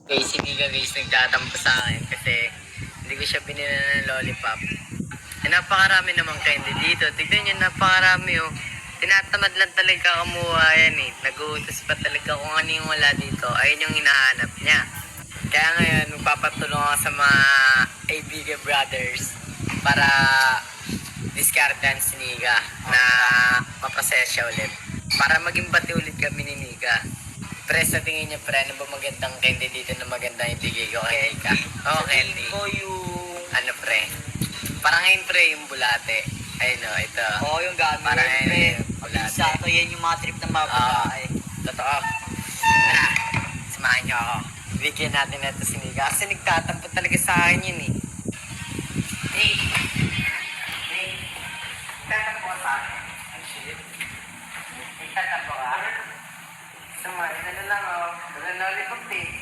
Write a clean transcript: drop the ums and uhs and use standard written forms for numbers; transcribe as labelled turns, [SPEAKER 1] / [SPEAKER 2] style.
[SPEAKER 1] Guys, hindi ka guys nagtatampo sa akin kasi hindi ko siya binila ng lollipop. Eh, napakarami namang candy dito. Tignan nyo, napakarami oh. Tinatamad lang talaga kamuha yan eh. Nag-uutos pa talaga kung ano yung wala dito. Ayun yung hinahanap niya. Kaya ngayon, magpapatulong ako sa mga ABG brothers para diskartehan si Nika na mapasaya siya ulit. Para maging bati ulit kami ni Nika. Pre, sa tingin niyo, pre, ano ba magandang candy dito na magandang ibigay ko kay Nika? Oo, candy.
[SPEAKER 2] ko yung...
[SPEAKER 1] Ano, pre? Parang ngayon, pre, yung bulate. Ayun o, ito.
[SPEAKER 2] Oo, yung gamit.
[SPEAKER 1] Parang
[SPEAKER 2] Pre,
[SPEAKER 1] ngayon, yung bulate.
[SPEAKER 2] Sa to yan yung mga trip ng mga babae.
[SPEAKER 1] Totoo. Samahan niyo ako. Bigyan natin na ito si Nika. Kasi nagtatampo talaga sa akin yun eh. Hey! Hey! Nagtatampo ka sa akin. Ang shit. Nagtatampo ka? Sama, ano lang oh. Walang lollipop eh.